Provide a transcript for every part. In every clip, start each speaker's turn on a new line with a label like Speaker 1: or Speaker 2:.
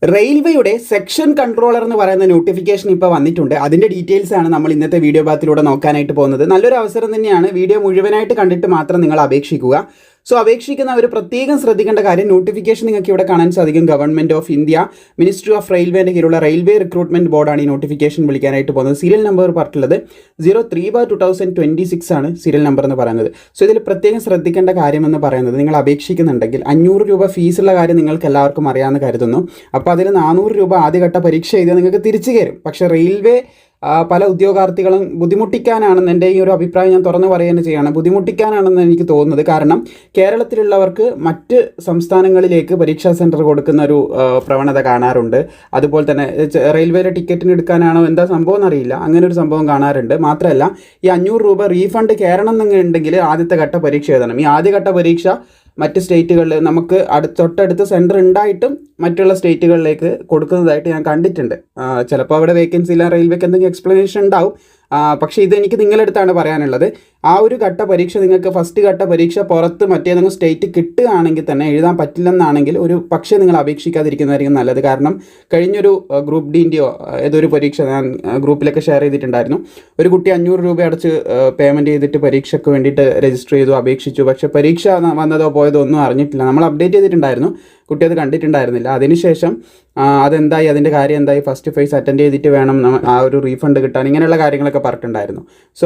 Speaker 1: റെയിൽവേയുടെ section controller എന്ന് പറയുന്ന നോട്ടിഫിക്കേഷൻ ഇപ്പോൾ വന്നിട്ടുണ്ട്. അതിൻ്റെ ഡീറ്റെയിൽസ് ആണ് നമ്മൾ ഇന്നത്തെ വീഡിയോ ഭാഗത്തിലൂടെ നോക്കാനായിട്ട് പോകുന്നത്. നല്ലൊരു അവസരം തന്നെയാണ്. വീഡിയോ മുഴുവനായിട്ട് കണ്ടിട്ട് മാത്രം നിങ്ങൾ അപേക്ഷിക്കുക. അപേക്ഷിക്കുന്നവർ പ്രത്യേകം ശ്രദ്ധിക്കേണ്ട കാര്യം, നോട്ടിഫിക്കേഷൻ നിങ്ങൾക്ക് ഇവിടെ കാണാൻ സാധിക്കും. Government of India, ministry of റെയിൽവേൻ്റെ കീഴിലുള്ള റെയിൽവേ റിക്രൂട്ട്മെൻറ്റ് ബോർഡാണ് ഈ നോട്ടിഫിക്കേഷൻ വിളിക്കാനായിട്ട് പോകുന്നത്. സീരിയൽ നമ്പർ പറഞ്ഞിട്ടുള്ളത് 03/2026 ആണ് സീരിയൽ നമ്പർ എന്ന് പറയുന്നത്. ഇതിൽ പ്രത്യേകം ശ്രദ്ധിക്കേണ്ട കാര്യമെന്ന് പറയുന്നത്, നിങ്ങൾ അപേക്ഷിക്കുന്നുണ്ടെങ്കിൽ 500 രൂപ ഫീസുള്ള കാര്യം നിങ്ങൾക്ക് എല്ലാവർക്കും അറിയാമെന്ന് കരുതുന്നു. അപ്പോൾ അതിൽ 400 രൂപ ആദ്യഘട്ട പരീക്ഷ എഴുതിയാൽ നിങ്ങൾക്ക് തിരിച്ചു കയറും. പക്ഷേ റെയിൽവേ പല ഉദ്യോഗാർത്ഥികളും ബുദ്ധിമുട്ടിക്കാനാണെന്ന് എൻ്റെ ഈ ഒരു അഭിപ്രായം ഞാൻ തുറന്നു പറയുകയാണ് ചെയ്യുകയാണ്. ബുദ്ധിമുട്ടിക്കാനാണെന്ന് എനിക്ക് തോന്നുന്നത്. കാരണം കേരളത്തിലുള്ളവർക്ക് മറ്റ് സംസ്ഥാനങ്ങളിലേക്ക് പരീക്ഷാ സെൻറ്റർ കൊടുക്കുന്ന ഒരു പ്രവണത കാണാറുണ്ട്. അതുപോലെ തന്നെ റെയിൽവേയുടെ ടിക്കറ്റിന് എടുക്കാനാണോ എന്താ സംഭവം എന്നറിയില്ല, അങ്ങനെ ഒരു സംഭവം കാണാറുണ്ട്. മാത്രമല്ല, ഈ 500 രൂപ റീഫണ്ട് കയറണം എന്നുണ്ടെങ്കിൽ ആദ്യത്തെ ഘട്ട പരീക്ഷ എഴുതണം. ഈ ആദ്യഘട്ട പരീക്ഷ മറ്റ് സ്റ്റേറ്റുകളിൽ നമുക്ക് തൊട്ടടുത്ത് സെൻറ്റർ ഉണ്ടായിട്ടും മറ്റുള്ള സ്റ്റേറ്റുകളിലേക്ക് കൊടുക്കുന്നതായിട്ട് ഞാൻ കണ്ടിട്ടുണ്ട്. ചിലപ്പോൾ അവിടെ വേക്കൻസി ഇല്ല, റെയിൽവേക്ക് എന്തെങ്കിലും എക്സ്പ്ലനേഷൻ ഉണ്ടാവും. പക്ഷേ ഇതെനിക്ക് നിങ്ങളടുത്താണ് പറയാനുള്ളത്. ആ ഒരു ഘട്ട പരീക്ഷ നിങ്ങൾക്ക് ഫസ്റ്റ് ഘട്ട പരീക്ഷ പുറത്ത് മറ്റേതെങ്കിലും സ്റ്റേറ്റ് കിട്ടുകയാണെങ്കിൽ തന്നെ എഴുതാൻ പറ്റില്ലെന്നാണെങ്കിൽ ഒരു പക്ഷേ നിങ്ങൾ അപേക്ഷിക്കാതിരിക്കുന്നതായിരിക്കും നല്ലത്. കാരണം കഴിഞ്ഞൊരു ഗ്രൂപ്പ് ഡിൻ്റെയോ ഏതൊരു പരീക്ഷ ഞാൻ ഗ്രൂപ്പിലൊക്കെ ഷെയർ ചെയ്തിട്ടുണ്ടായിരുന്നു. ഒരു കുട്ടി 500 രൂപ അടച്ച് പേയ്മെൻറ്റ് ചെയ്തിട്ട് പരീക്ഷയ്ക്ക് വേണ്ടിയിട്ട് രജിസ്റ്റർ ചെയ്തു, അപേക്ഷിച്ചു. പക്ഷേ പരീക്ഷ വന്നതോ പോയതോ ഒന്നും അറിഞ്ഞിട്ടില്ല. നമ്മൾ അപ്ഡേറ്റ് ചെയ്തിട്ടുണ്ടായിരുന്നു, കുട്ടി അത് കണ്ടിട്ടുണ്ടായിരുന്നില്ല. അതിനുശേഷം അതെന്തായി, അതിൻ്റെ കാര്യം എന്തായി, ഫസ്റ്റ് ഫേസ് അറ്റൻഡ് ചെയ്തിട്ട് വേണം ആ ഒരു റീഫണ്ട് കിട്ടാൻ, ഇങ്ങനെയുള്ള കാര്യങ്ങളൊക്കെ പറഞ്ഞിട്ടുണ്ടായിരുന്നു.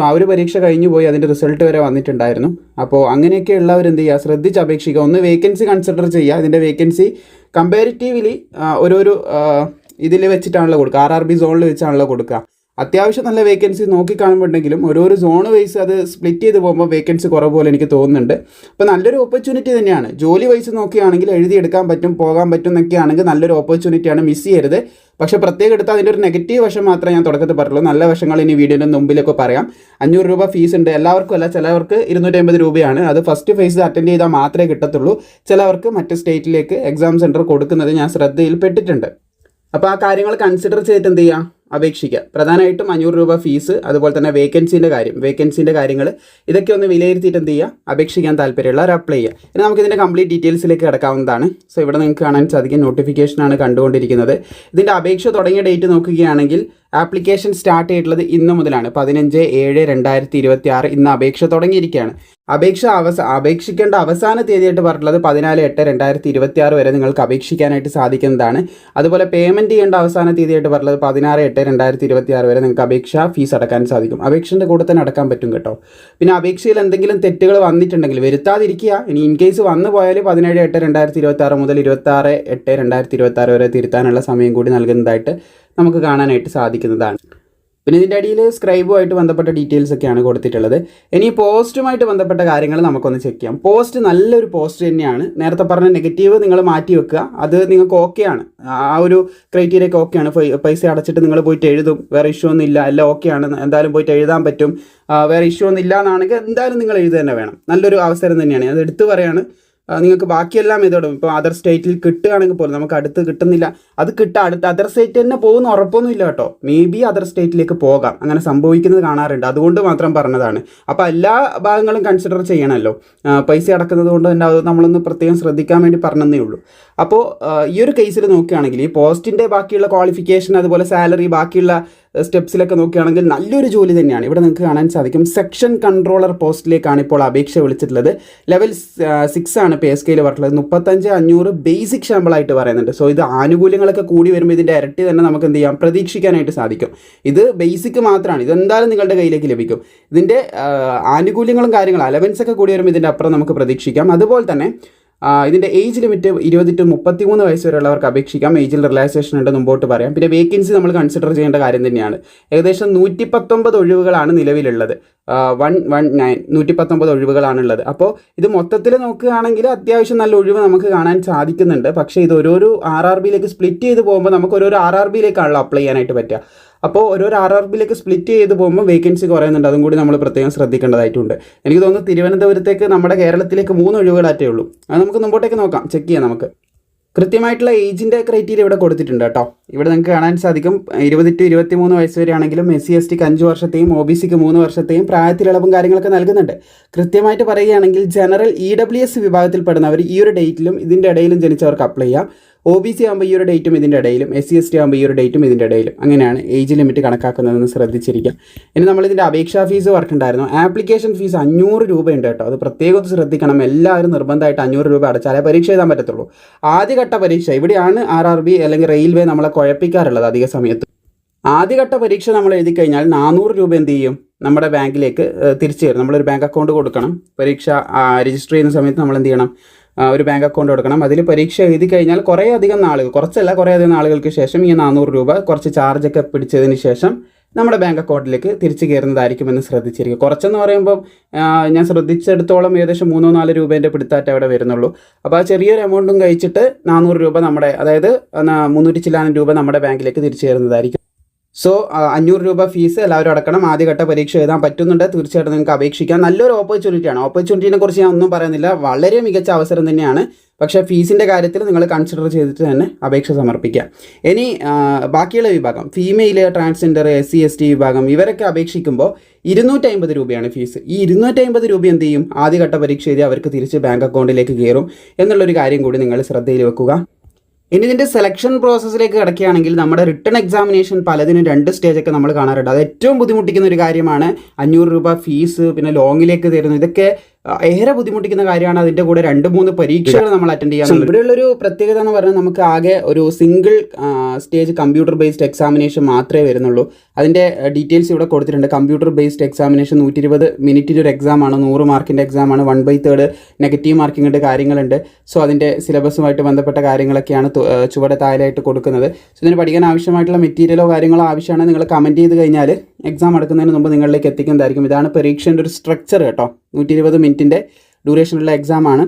Speaker 1: ആ ഒരു പരീക്ഷ കഴിഞ്ഞു പോയി, അതിൻ്റെ റിസൾട്ട് വരെ വന്നിട്ടുണ്ടായിരുന്നു. അപ്പോൾ അങ്ങനെയൊക്കെയുള്ളവർ എന്ത് ചെയ്യുക, ശ്രദ്ധിച്ച് അപേക്ഷിക്കുക. ഒന്ന് വേക്കൻസി കൺസിഡർ ചെയ്യുക. ഇതിൻ്റെ വേക്കൻസി കമ്പാരിറ്റീവ്ലി ഓരോരോ ഇതിൽ വെച്ചിട്ടാണല്ലോ കൊടുക്കുക, RRB സോണിൽ വെച്ചാണല്ലോ കൊടുക്കുക. അത്യാവശ്യം നല്ല വേക്കൻസി നോക്കി കാണുമ്പോണ്ടെങ്കിലും ഓരോരോ സോൺ വൈസ് അത് സ്പ്ലിറ്റ് ചെയ്ത് പോകുമ്പോൾ വേക്കൻസി കുറവ് പോലെ എനിക്ക് തോന്നുന്നുണ്ട്. അപ്പോൾ നല്ലൊരു ഓപ്പർച്യൂണിറ്റി തന്നെയാണ്. ജോലി വൈസ് നോക്കുകയാണെങ്കിൽ എഴുതിയെടുക്കാൻ പറ്റും, പോകാൻ പറ്റും എന്നൊക്കെയാണെങ്കിൽ നല്ലൊരു ഓപ്പർച്യൂണിറ്റിയാണ്, മിസ് ചെയ്യരുത്. പക്ഷേ പ്രത്യേകം എടുത്താൽ അതിൻ്റെ ഒരു നെഗറ്റീവ് വശം മാത്രമേ ഞാൻ തുടക്കത്തിൽ പറഞ്ഞുള്ളൂ. നല്ല വശങ്ങൾ ഇനി വീഡിയോയുടെ മുമ്പിലൊക്കെ പറയാം. 500 രൂപ ഫീസ് ഉണ്ട്. എല്ലാവർക്കും അല്ല, ചിലവർക്ക് 250 രൂപയാണ്. അത് ഫസ്റ്റ് ഫേസ് അറ്റൻഡ് ചെയ്താൽ മാത്രമേ കിട്ടത്തുള്ളൂ. ചിലവർക്ക് മറ്റ് സ്റ്റേറ്റിലേക്ക് എക്സാം സെൻറ്റർ കൊടുക്കുന്നത് ഞാൻ ശ്രദ്ധയിൽപ്പെട്ടിട്ടുണ്ട്. അപ്പോൾ ആ കാര്യങ്ങൾ കൺസിഡർ ചെയ്തിട്ട് എന്ത് ചെയ്യുക, അപേക്ഷിക്കുക. പ്രധാനമായിട്ടും 500 രൂപ ഫീസ്, അതുപോലെ തന്നെ വേക്കൻസിൻ്റെ കാര്യങ്ങൾ ഇതൊക്കെ ഒന്ന് വിലയിരുത്തിയിട്ട് എന്ത് ചെയ്യുക, അപേക്ഷിക്കാൻ താല്പര്യമുള്ളവർ അപ്ലൈ ചെയ്യുക. ഇനി നമുക്കിതിൻ്റെ കംപ്ലീറ്റ് ഡീറ്റെയിൽസിലേക്ക് കിടക്കാവുന്നതാണ്. ഇവിടെ നിങ്ങൾക്ക് കാണാൻ സാധിക്കും, നോട്ടിഫിക്കേഷനാണ് കണ്ടുകൊണ്ടിരിക്കുന്നത്. ഇതിൻ്റെ അപേക്ഷ തുടങ്ങിയ ഡേറ്റ് നോക്കുകയാണെങ്കിൽ ആപ്ലിക്കേഷൻ സ്റ്റാർട്ട് ചെയ്തിട്ടുള്ളത് ഇന്ന് മുതലാണ്, 15/7/2026. ഇന്ന് അപേക്ഷ തുടങ്ങിയിരിക്കുകയാണ്. അപേക്ഷിക്കേണ്ട അവസാന തീയതിയായിട്ട് പറഞ്ഞിട്ടുള്ളത് 14/8/2026 വരെ നിങ്ങൾക്ക് അപേക്ഷിക്കാനായിട്ട് സാധിക്കുന്നതാണ്. അതുപോലെ പേയ്മെൻറ്റ് ചെയ്യേണ്ട അവസാന തീയതിയായിട്ട് പറഞ്ഞിട്ടുള്ളത് 16/8/2026 വരെ നിങ്ങൾക്ക് അപേക്ഷ ഫീസ് അടക്കാൻ സാധിക്കും. അപേക്ഷൻ്റെ കൂടെ തന്നെ അടക്കാൻ പറ്റും കേട്ടോ. പിന്നെ അപേക്ഷയിൽ എന്തെങ്കിലും തെറ്റുകൾ വന്നിട്ടുണ്ടെങ്കിൽ വരുത്താതിരിക്കുക. ഇനി ഇൻ കേസ് വന്നു പോയാൽ 17/8/2026 മുതൽ 26/8/2026 വരെ തിരുത്താനുള്ള സമയം കൂടി നൽകുന്നതായിട്ട് നമുക്ക് കാണാനായിട്ട് സാധിക്കുന്നതാണ്. പിന്നെ ഇതിൻ്റെ അടിയിൽ സ്ക്രൈബുമായിട്ട് ബന്ധപ്പെട്ട ഡീറ്റെയിൽസ് ഒക്കെയാണ് കൊടുത്തിട്ടുള്ളത്. ഇനി പോസ്റ്റുമായിട്ട് ബന്ധപ്പെട്ട കാര്യങ്ങൾ നമുക്കൊന്ന് ചെക്ക് ചെയ്യാം. പോസ്റ്റ് നല്ലൊരു പോസ്റ്റ് തന്നെയാണ്. നേരത്തെ പറഞ്ഞ നെഗറ്റീവ് നിങ്ങൾ മാറ്റി വെക്കുക, അത് നിങ്ങൾക്ക് ഓക്കെയാണ്. ആ ഒരു ക്രൈറ്റീരിയയൊക്കെ ഓക്കെയാണ്. പൈസ അടച്ചിട്ട് നിങ്ങൾ പോയിട്ട് എഴുതും, വേറെ ഇഷ്യൂ ഒന്നും ഇല്ല, എല്ലാം ഓക്കെയാണ്, എന്തായാലും പോയിട്ട് എഴുതാൻ പറ്റും, വേറെ ഇഷ്യൂ ഒന്നും ഇല്ല എന്നാണെങ്കിൽ എന്തായാലും നിങ്ങൾ എഴുതുക തന്നെ വേണം. നല്ലൊരു അവസരം തന്നെയാണ്, അത് എടുത്തു പറയാണ്. നിങ്ങൾക്ക് ബാക്കിയെല്ലാം ഇതോടും ഇപ്പോൾ അതർ സ്റ്റേറ്റിൽ കിട്ടുകയാണെങ്കിൽ പോലും നമുക്ക് അടുത്ത് കിട്ടുന്നില്ല, അത് അടുത്ത അതർ സ്റ്റേറ്റ് തന്നെ പോകുന്ന ഉറപ്പൊന്നും ഇല്ല കേട്ടോ. മേ ബി അതർ സ്റ്റേറ്റിലേക്ക് പോകാം, അങ്ങനെ സംഭവിക്കുന്നത് കാണാറുണ്ട്. അതുകൊണ്ട് മാത്രം പറഞ്ഞതാണ്. അപ്പോൾ എല്ലാ ഭാഗങ്ങളും കൺസിഡർ ചെയ്യണമല്ലോ. പൈസ അടക്കുന്നത് കൊണ്ട് തന്നെ അത് നമ്മളൊന്ന് പ്രത്യേകം ശ്രദ്ധിക്കാൻ വേണ്ടി പറഞ്ഞതേ ഉള്ളൂ. അപ്പോൾ ഈ ഒരു കേസിൽ നോക്കുകയാണെങ്കിൽ ഈ പോസ്റ്റിൻ്റെ ബാക്കിയുള്ള ക്വാളിഫിക്കേഷൻ, അതുപോലെ സാലറി, ബാക്കിയുള്ള സ്റ്റെപ്സിലൊക്കെ നോക്കുകയാണെങ്കിൽ നല്ലൊരു ജോലി തന്നെയാണ്. ഇവിടെ നിങ്ങൾക്ക് കാണാൻ സാധിക്കും, സെക്ഷൻ കൺട്രോളർ പോസ്റ്റിലേക്കാണ് ഇപ്പോൾ അപേക്ഷ വിളിച്ചിട്ടുള്ളത്. ലെവൽ 6 ആണ് പേ സ്കെയിൽ പറഞ്ഞിട്ടുള്ളത്. 35,500 ബേസിക് ശമ്പളമായിട്ട് പറയുന്നുണ്ട്. ഇത് ആനുകൂല്യങ്ങളൊക്കെ കൂടി വരുമ്പോൾ ഇതിൻ്റെ ഇരട്ടി തന്നെ നമുക്ക് എന്ത് ചെയ്യാം, പ്രതീക്ഷിക്കാനായിട്ട് സാധിക്കും. ഇത് ബേസിക് മാത്രമാണ്, ഇതെന്തായാലും നിങ്ങളുടെ കയ്യിലേക്ക് ലഭിക്കും. ഇതിൻ്റെ ആനുകൂല്യങ്ങളും കാര്യങ്ങളും അലവൻസ് ഒക്കെ കൂടി വരുമ്പോൾ ഇതിൻ്റെ അപ്പുറം നമുക്ക് പ്രതീക്ഷിക്കാം. അതുപോലെ തന്നെ ഇതിൻ്റെ ഏജ് ലിമിറ്റ് 20 to 33 വയസ്സ് വരെയുള്ളവർക്ക് അപേക്ഷിക്കാം. ഏജിൽ റിലാക്സേഷൻ ഉണ്ട്, മുമ്പോട്ട് പറയാം. പിന്നെ വേക്കൻസി നമ്മൾ കൺസിഡർ ചെയ്യേണ്ട കാര്യം തന്നെയാണ്. ഏകദേശം 119 ഒഴിവുകളാണ് നിലവിലുള്ളത്. 119 ഒഴിവുകളാണുള്ളത്. അപ്പോൾ ഇത് മൊത്തത്തിൽ നോക്കുകയാണെങ്കിൽ അത്യാവശ്യം നല്ല ഒഴിവ് നമുക്ക് കാണാൻ സാധിക്കുന്നുണ്ട്. പക്ഷേ ഇത് ഓരോരോ RRBയിലേക്ക് സ്പ്ലിറ്റ് ചെയ്ത് പോകുമ്പോൾ നമുക്ക് ഓരോരോ RRBയിലേക്കാണല്ലോ അപ്ലൈ ചെയ്യാനായിട്ട് പറ്റുക. അപ്പോൾ ഓരോരോ RRBയിലേക്ക് സ്പ്ലിറ്റ് ചെയ്ത് പോകുമ്പോൾ വേക്കൻസി കുറയുന്നുണ്ട്. അതും കൂടി നമ്മൾ പ്രത്യേകം ശ്രദ്ധിക്കേണ്ടതായിട്ടുണ്ട്. എനിക്ക് തോന്നുന്നു തിരുവനന്തപുരത്തേക്ക്, നമ്മുടെ കേരളത്തിലേക്ക് 3 ഒഴിവുകളാറ്റേ ഉള്ളൂ. അത് നമുക്ക് മുമ്പോട്ടേക്ക് നോക്കാം, ചെക്ക് ചെയ്യാം. നമുക്ക് കൃത്യമായിട്ടുള്ള ഏജിൻ്റെ ക്രൈറ്റീരിയ ഇവിടെ കൊടുത്തിട്ടുണ്ട് കേട്ടോ. ഇവിടെ നിങ്ങൾക്ക് കാണാൻ സാധിക്കും, 20 to 23 വയസ്സ് വരെയാണെങ്കിലും SC/STക്ക് 5 വർഷത്തെയും OBCക്ക് 3 വർഷത്തെയും പ്രായത്തിലിളവും കാര്യങ്ങളൊക്കെ നൽകുന്നുണ്ട്. കൃത്യമായിട്ട് പറയുകയാണെങ്കിൽ ജനറൽ EWS വിഭാഗത്തിൽപ്പെടുന്നവർ ഈ ഒരു ഡേറ്റിലും ഇതിൻ്റെ ഇടയിലും ജനിച്ചവർക്ക് അപ്ലൈ ചെയ്യാം. OBC ആകുമ്പോൾ ഈ ഒരു ഡേറ്റും ഇതിൻ്റെ ഇടയിലും, SC/ST ആകുമ്പോൾ ഈ ഒരു ഡേറ്റും ഇതിൻ്റെ ഇടയിലും. അങ്ങനെയാണ് ഏജ് ലിമിറ്റ് കണക്കാക്കുന്നതെന്ന് ശ്രദ്ധിച്ചിരിക്കുക. ഇനി നമ്മളിതിൻ്റെ അപേക്ഷാ ഫീസ് പറഞ്ഞിട്ടുണ്ടായിരുന്നു. ആപ്ലിക്കേഷൻ ഫീസ് 500 രൂപയുണ്ട് കേട്ടോ. അത് പ്രത്യേകം ശ്രദ്ധിക്കണം. എല്ലാവരും നിർബന്ധമായിട്ട് 500 രൂപ അടച്ചാലേ പരീക്ഷ എഴുതാൻ പറ്റത്തുള്ളൂ. ആദ്യഘട്ട പരീക്ഷ ഇവിടെയാണ് RRB അല്ലെങ്കിൽ റെയിൽവേ നമ്മളെ കുഴപ്പിക്കാറുള്ളത് അധിക സമയത്ത്. ആദ്യഘട്ട പരീക്ഷ നമ്മൾ എഴുതി കഴിഞ്ഞാൽ 400 രൂപ എന്ത് ചെയ്യും, നമ്മുടെ ബാങ്കിലേക്ക് തിരിച്ചു തരും. നമ്മളൊരു ബാങ്ക് അക്കൗണ്ട് കൊടുക്കണം. പരീക്ഷ രജിസ്റ്റർ ചെയ്യുന്ന സമയത്ത് നമ്മൾ എന്ത് ചെയ്യണം, ഒരു ബാങ്ക് അക്കൗണ്ട് കൊടുക്കണം. അതിൽ പരീക്ഷ എഴുതി കഴിഞ്ഞാൽ കുറേ അധികം നാളുകൾക്ക് ശേഷം ഈ 400 രൂപ കുറച്ച് ചാർജൊക്കെ പിടിച്ചതിന് ശേഷം നമ്മുടെ ബാങ്ക് അക്കൗണ്ടിലേക്ക് തിരിച്ചു കയറുന്നതായിരിക്കുമെന്ന് ശ്രദ്ധിച്ചിരിക്കുക. കുറച്ചെന്ന് പറയുമ്പോൾ ഞാൻ ശ്രദ്ധിച്ചെടുത്തോളം ഏകദേശം 3-4 രൂപേൻ്റെ പിടുത്താറ്റേ അവിടെ വരുന്നുള്ളൂ. അപ്പോൾ ആ ചെറിയൊരു എമൗണ്ടും കഴിച്ചിട്ട് 400 രൂപ നമ്മുടെ, അതായത് 300 ചില്ലാനം രൂപ നമ്മുടെ ബാങ്കിലേക്ക് തിരിച്ചു കയറുന്നതായിരിക്കും. സോ 500 രൂപ ഫീസ് എല്ലാവരും അടക്കണം. ആദ്യഘട്ട പരീക്ഷ എഴുതാൻ പറ്റുന്നുണ്ട്, തീർച്ചയായിട്ടും നിങ്ങൾക്ക് അപേക്ഷിക്കാം. നല്ലൊരു ഓപ്പർച്യൂണിറ്റിയാണ്. ഓപ്പർച്യൂണിറ്റിനെ കുറിച്ച് ഞാൻ ഒന്നും പറയുന്നില്ല, വളരെ മികച്ച അവസരം തന്നെയാണ്. പക്ഷേ ഫീസിൻ്റെ കാര്യത്തിൽ നിങ്ങൾ കൺസിഡർ ചെയ്തിട്ട് തന്നെ അപേക്ഷ സമർപ്പിക്കുക. ഇനി ബാക്കിയുള്ള വിഭാഗം, ഫീമെയിൽ, ട്രാൻസ്ജെൻഡർ, SC/ST വിഭാഗം, ഇവരൊക്കെ അപേക്ഷിക്കുമ്പോൾ 250 രൂപയാണ് ഫീസ്. ഈ 250 രൂപ എന്ത് ചെയ്യും, ആദ്യഘട്ട പരീക്ഷ എഴുതി അവർക്ക് തിരിച്ച് ബാങ്ക് അക്കൗണ്ടിലേക്ക് കയറും എന്നുള്ളൊരു കാര്യം കൂടി നിങ്ങൾ ശ്രദ്ധയിൽ വെക്കുക. ഇനി ഇതിൻ്റെ സെലക്ഷൻ പ്രോസസ്സിലേക്ക് കിടക്കുകയാണെങ്കിൽ നമ്മുടെ റിട്ടൺ എക്സാമിനേഷൻ പലതിനും 2 സ്റ്റേജൊക്കെ നമ്മൾ കാണാറുണ്ട്. അത് ഏറ്റവും ബുദ്ധിമുട്ടിക്കുന്ന ഒരു കാര്യമാണ്. 500 രൂപ ഫീസ്, പിന്നെ ലോങ്ങിലേക്ക് തരുന്നത്, ഇതൊക്കെ ഏറെ ബുദ്ധിമുട്ടിക്കുന്ന കാര്യമാണ്. അതിൻ്റെ കൂടെ 2-3 പരീക്ഷകൾ നമ്മൾ അറ്റൻഡ് ചെയ്യാൻ. ഇവിടെയുള്ളൊരു പ്രത്യേകത എന്ന് പറഞ്ഞാൽ നമുക്ക് ആകെ ഒരു single stage computer based examination മാത്രമേ വരുന്നുള്ളൂ. അതിൻ്റെ ഡീറ്റെയിൽസ് ഇവിടെ കൊടുത്തിട്ടുണ്ട്. കമ്പ്യൂട്ടർ ബേസ്ഡ് എക്സാമിനേഷൻ 120 മിനിറ്റിൻ്റെ ഒരു എക്സാമാണ്, 100 മാർക്കിൻ്റെ എക്സാമാണ്, 1/3 നെഗറ്റീവ് മാർക്കിംഗ് ഉണ്ട്, കാര്യങ്ങളുണ്ട്. സോ അതിൻ്റെ സിലബസുമായിട്ട് ബന്ധപ്പെട്ട കാര്യങ്ങളൊക്കെയാണ് ചുവടെ താഴെയായിട്ട് കൊടുക്കുന്നത്. സോ ഇതിന് പഠിക്കാൻ ആവശ്യമായിട്ടുള്ള മെറ്റീരിയലോ കാര്യങ്ങളോ ആവശ്യമാണ് നിങ്ങൾ കമൻറ്റ് ചെയ്ത് കഴിഞ്ഞാൽ എക്സാം എടുക്കുന്നതിന് മുമ്പ് നിങ്ങളിലേക്ക് എത്തിക്കുന്നതായിരിക്കും. ഇതാണ് പരീക്ഷേൻ്റെ ഒരു സ്ട്രക്ചർ കേട്ടോ. 120 മിനിറ്റിൻ്റെ ഡ്യൂറേഷനുള്ള എക്സാമാണ്.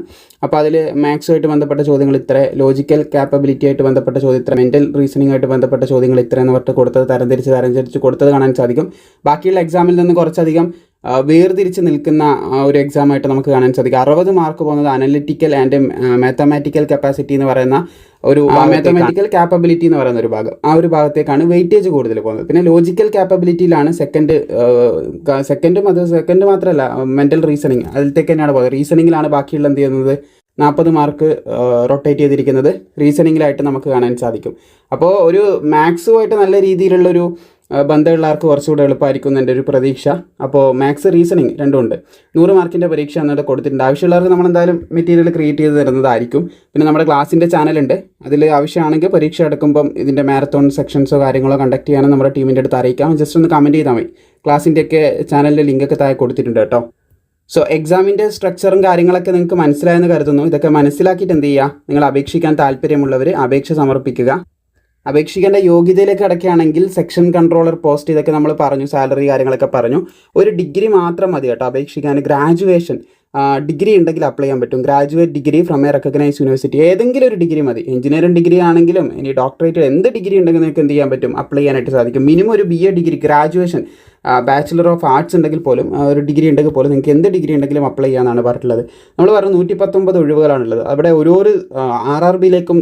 Speaker 1: അപ്പോൾ അതിൽ മാത്സുമായിട്ട് ബന്ധപ്പെട്ട ചോദ്യങ്ങൾ ഇത്ര, ലോജിക്കൽ കാപ്പബിലിറ്റി ആയിട്ട് ബന്ധപ്പെട്ട ചോദ്യം ഇത്ര, മെൻ്റൽ റീസണിംഗ് ആയിട്ട് ബന്ധപ്പെട്ട ചോദ്യങ്ങൾ ഇത്ര എന്ന് പറഞ്ഞിട്ട് കൊടുത്തത് തരംതിരിച്ച് കൊടുത്തത് കാണാൻ സാധിക്കും. ബാക്കിയുള്ള എക്സാമിൽ നിന്ന് കുറച്ചധികം വേർതിരിച്ച് നിൽക്കുന്ന ഒരു എക്സാമായിട്ട് നമുക്ക് കാണാൻ സാധിക്കും. 60 മാർക്ക് പോകുന്നത് അനലിറ്റിക്കൽ ആൻഡ് മാത്തമാറ്റിക്കൽ കപ്പാസിറ്റി എന്ന് പറയുന്ന ഒരു മാത്തമാറ്റിക്കൽ കാപ്പബിലിറ്റി എന്ന് പറയുന്ന ഒരു ഭാഗം, ആ ഒരു ഭാഗത്തേക്കാണ് വെയിറ്റേജ് കൂടുതൽ പോകുന്നത്. പിന്നെ ലോജിക്കൽ കാപ്പബിലിറ്റിയിലാണ് സെക്കൻഡ് മാത്രമല്ല, മെൻ്റൽ റീസണിങ് അതിലത്തേക്ക് തന്നെയാണ് പോകുന്നത്. റീസണിങ്ങിലാണ് ബാക്കിയുള്ള എന്ത് ചെയ്യുന്നത് 40 മാർക്ക് റൊട്ടേറ്റ് ചെയ്തിരിക്കുന്നത് റീസണിങ്ങിലായിട്ട് നമുക്ക് കാണാൻ സാധിക്കും. അപ്പോൾ ഒരു മാത്സുമായിട്ട് നല്ല രീതിയിലുള്ളൊരു ബന്ധമുള്ളവർക്ക് കുറച്ചുകൂടെ എളുപ്പമായിരിക്കും എൻ്റെ ഒരു പ്രതീക്ഷ. അപ്പോൾ മാത്സ്, റീസണിങ് രണ്ടുമുണ്ട്. 100 മാർക്കിൻ്റെ പരീക്ഷ എന്നിട്ട് കൊടുത്തിട്ടുണ്ട്. ആവശ്യമുള്ളവർക്ക് നമ്മളെന്തായാലും മെറ്റീരിയൽ ക്രിയേറ്റ് ചെയ്ത് തരുന്നതായിരിക്കും. പിന്നെ നമ്മുടെ ക്ലാസ്സിൻ്റെ ചാനലുണ്ട്, അതിൽ ആവശ്യമാണെങ്കിൽ പരീക്ഷ എടുക്കുമ്പം ഇതിൻ്റെ മാരത്തോൺ സെക്ഷൻസോ കാര്യങ്ങളോ കണ്ടക്ട് ചെയ്യാനും നമ്മുടെ ടീമിൻ്റെ അടുത്ത് അറിയിക്കാം. ജസ്റ്റ് ഒന്ന് കമൻറ്റ് ചെയ്താൽ മതി. ക്ലാസ്സിൻ്റെയൊക്കെ ചാനലിൻ്റെ ലിങ്കൊക്കെ താഴെ കൊടുത്തിട്ടുണ്ട് കേട്ടോ. സോ എക്സാമിൻ്റെ സ്ട്രക്ചറും കാര്യങ്ങളൊക്കെ നിങ്ങൾക്ക് മനസ്സിലായെന്ന് കരുതുന്നു. ഇതൊക്കെ മനസ്സിലാക്കിയിട്ട് എന്ത് ചെയ്യുക, നിങ്ങൾ അപേക്ഷിക്കാൻ താല്പര്യമുള്ളവർ അപേക്ഷ സമർപ്പിക്കുക. അപേക്ഷിക്കേണ്ട യോഗ്യതയിലേക്ക് അടക്കുകയാണെങ്കിൽ സെക്ഷൻ കൺട്രോളർ പോസ്റ്റ്, ഇതൊക്കെ നമ്മൾ പറഞ്ഞു, സാലറി കാര്യങ്ങളൊക്കെ പറഞ്ഞു. ഒരു ഡിഗ്രി മാത്രം മതി കേട്ടോ അപേക്ഷിക്കാൻ. ഗ്രാജുവേഷൻ ഡിഗ്രി ഉണ്ടെങ്കിൽ അപ്ലൈ ചെയ്യാൻ പറ്റും. Graduate degree from a recognise university, ഏതെങ്കിലും ഒരു ഡിഗ്രി മതി. എഞ്ചിനീയറിംഗ് ഡിഗ്രി ആണെങ്കിലും ഇനി ഡോക്ടറേറ്റ് എന്ത് ഡിഗ്രി ഉണ്ടെങ്കിൽ നിങ്ങൾക്ക് എന്ത് ചെയ്യാൻ പറ്റും, അപ്ലൈ ചെയ്യാനായിട്ട് സാധിക്കും. മിനിമം ഒരു BA degree, graduation, bachelor of arts ഉണ്ടെങ്കിൽ പോലും, ഒരു ഡിഗ്രി ഉണ്ടെങ്കിൽ പോലും നിങ്ങൾക്ക് എന്ത് ഡിഗ്രി ഉണ്ടെങ്കിലും അപ്ലൈ ചെയ്യാമെന്നാണ് പറഞ്ഞിട്ടുള്ളത്. നമ്മൾ പറഞ്ഞു 119 ഒഴിവുകളാണുള്ളത്. അവിടെ ഓരോരു RRBയിലേക്കും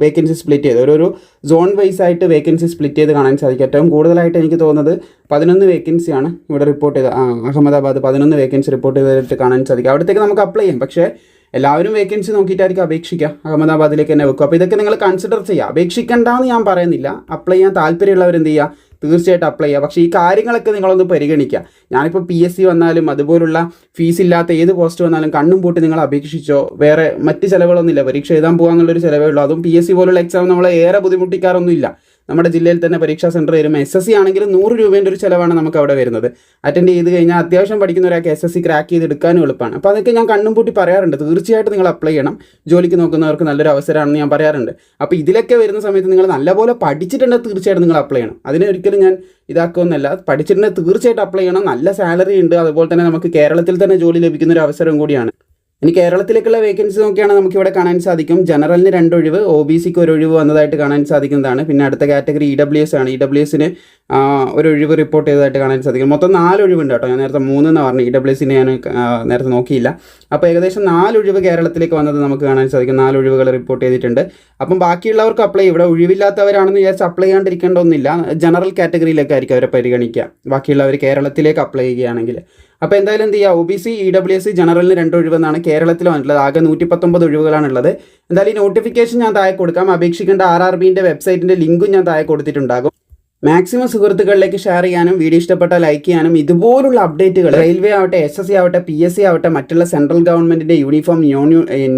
Speaker 1: വേക്കൻസി സ്പ്ലിറ്റ് ചെയ്ത് ഓരോരോ സോൺ വൈസ് ആയിട്ട് വേക്കൻസി സ്പ്ലിറ്റ് ചെയ്ത് കാണാൻ സാധിക്കും. ഏറ്റവും കൂടുതലായിട്ട് എനിക്ക് തോന്നുന്നത് 11 വേക്കൻസിയാണ് ഇവിടെ റിപ്പോർട്ട് ചെയ്ത്, അഹമ്മദാബാദ് 11 വേക്കൻസി റിപ്പോർട്ട് ചെയ്തിട്ട് കാണാൻ സാധിക്കും. അവിടത്തേക്ക് നമുക്ക് അപ്ലൈ ചെയ്യാം. പക്ഷേ എല്ലാവരും വേക്കൻസി നോക്കിയിട്ടായിരിക്കും അപേക്ഷിക്കുക. അഹമ്മദാബാദിലേക്ക് തന്നെ വെക്കും. അപ്പോൾ ഇതൊക്കെ നിങ്ങൾ കൺസിഡർ ചെയ്യുക. അപേക്ഷിക്കേണ്ടെന്ന് ഞാൻ പറയുന്നില്ല. അപ്ലൈ ചെയ്യാൻ താല്പര്യമുള്ളവർ എന്ത് ചെയ്യുക, തീർച്ചയായിട്ടും അപ്ലൈ ചെയ്യുക. പക്ഷേ ഈ കാര്യങ്ങളൊക്കെ നിങ്ങളൊന്ന് പരിഗണിക്കുക. ഞാനിപ്പോൾ PSC വന്നാലും അതുപോലുള്ള ഫീസ് ഇല്ലാത്ത ഏത് പോസ്റ്റ് വന്നാലും കണ്ണും പൂട്ടി നിങ്ങൾ അപേക്ഷിച്ചോ. വേറെ മറ്റ് ചിലവുകളൊന്നുമില്ല. പരീക്ഷ എഴുതാൻ പോകാന്നുള്ളൊരു ചിലവേ ഉള്ളൂ. അതും PSC പോലുള്ള എക്സാം നമ്മളെ ഏറെ ബുദ്ധിമുട്ടിക്കാറൊന്നുമില്ല. നമ്മുടെ ജില്ലയിൽ തന്നെ പരീക്ഷാ സെൻറ്റർ വരും. SSC ആണെങ്കിലും 100 രൂപേൻ്റെ ഒരു ചിലവാണ് നമുക്ക് അവിടെ വരുന്നത്. അറ്റൻഡ് ചെയ്ത് കഴിഞ്ഞാൽ അത്യാവശ്യം പഠിക്കുന്ന ഒരാൾക്ക് SSC ക്രാക്ക് ചെയ്ത് എടുക്കാനും എളുപ്പമാണ്. അപ്പോൾ അതൊക്കെ ഞാൻ കണ്ണും പൂട്ടി പറയാറുണ്ട്. തീർച്ചയായിട്ടും നിങ്ങൾ അപ്ലൈ ചെയ്യണം. ജോലിക്ക് നോക്കുന്നവർക്ക് നല്ലൊരു അവസരമാണെന്ന് ഞാൻ പറയാറുണ്ട്. അപ്പോൾ ഇതിലൊക്കെ വരുന്ന സമയത്ത് നിങ്ങൾ നല്ലപോലെ പഠിച്ചിട്ടുണ്ടെങ്കിൽ തീർച്ചയായിട്ടും നിങ്ങൾ അപ്ലൈ ചെയ്യണം. അതിനൊരിക്കലും ഞാൻ ഇതാക്കുമെന്നല്ല. പഠിച്ചിട്ടുണ്ടെങ്കിൽ തീർച്ചയായിട്ടും അപ്ലൈ ചെയ്യണം. നല്ല സാലറി ഉണ്ട്. അതുപോലെ തന്നെ നമുക്ക് കേരളത്തിൽ തന്നെ ജോലി ലഭിക്കുന്ന ഒരു അവസരം കൂടിയാണ്. ഇനി കേരളത്തിലേക്കുള്ള വേക്കൻസി നോക്കിയാണെങ്കിൽ നമുക്കിവിടെ കാണാൻ സാധിക്കും. ജനറലിന് 2 ഒഴിവ്, OBCക്ക് 1 ഒഴിവ് വന്നതായിട്ട് കാണാൻ സാധിക്കുന്നതാണ്. പിന്നെ അടുത്ത കാറ്റഗറി EWS ആണ്. EWSന് 1 ഒഴിവ് റിപ്പോർട്ട് ചെയ്തതായിട്ട് കാണാൻ സാധിക്കും. മൊത്തം 4 ഒഴിവുണ്ട് കേട്ടോ. ഞാൻ നേരത്തെ 3 എന്ന് പറഞ്ഞു. EWSന് ഞാൻ നേരത്തെ നോക്കിയില്ല. അപ്പോൾ ഏകദേശം 4 ഒഴിവ് കേരളത്തിലേക്ക് വന്നത് നമുക്ക് കാണാൻ സാധിക്കും. 4 ഒഴിവുകൾ റിപ്പോർട്ട് ചെയ്തിട്ടുണ്ട്. അപ്പം ബാക്കിയുള്ളവർക്ക് അപ്ലൈ ചെയ്യും. ഇവിടെ ഒഴിവില്ലാത്തവരാണെന്ന് വിചാരിച്ച് അപ്ലൈ ചെയ്യാണ്ടിരിക്കേണ്ടതൊന്നുമില്ല. ജനറൽ കാറ്റഗറിയിലേക്കായിരിക്കും അവരെ പരിഗണിക്കുക, ബാക്കിയുള്ളവർ കേരളത്തിലേക്ക് അപ്ലൈ ചെയ്യുകയാണെങ്കിൽ. അപ്പോൾ എന്തായാലും എന്ത് ചെയ്യുക, OBC EWS ജനറലിന് 2 ഒഴിവെന്നാണ് കേരളത്തിൽ വന്നിട്ടുള്ളത്. ആകെ 119 ഒഴിവുകളാണുള്ളത്. എന്തായാലും ഈ നോട്ടിഫിക്കേഷൻ ഞാൻ താഴെ കൊടുക്കാം. അപേക്ഷിക്കേണ്ട RRBൻ്റെ വെബ്സൈറ്റിൻ്റെ ലിങ്കും ഞാൻ താഴെ കൊടുത്തിട്ടുണ്ടാകും. മാക്സിമം സുഹൃത്തുക്കളിലേക്ക് ഷെയർ ചെയ്യാനും വീഡിയോ ഇഷ്ടപ്പെട്ടാൽ ലൈക്ക് ചെയ്യാനും ഇതുപോലുള്ള അപ്ഡേറ്റുകൾ റെയിൽവേ ആവട്ടെ, SSC ആവട്ടെ, PSC ആവട്ടെ, മറ്റുള്ള സെൻട്രൽ ഗവൺമെൻറ്റിൻ്റെ യൂണിഫോം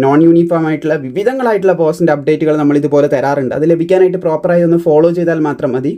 Speaker 1: നോൺ യൂണിഫോം ആയിട്ടുള്ള വിവിധങ്ങളായിട്ടുള്ള പോസ്റ്റിൻ്റെ അപ്ഡേറ്റുകൾ നമ്മൾ ഇതുപോലെ തരാറുണ്ട്. അത് ലഭിക്കാനായിട്ട് പ്രോപ്പറായി ഒന്ന് ഫോളോ ചെയ്താൽ മാത്രം മതി.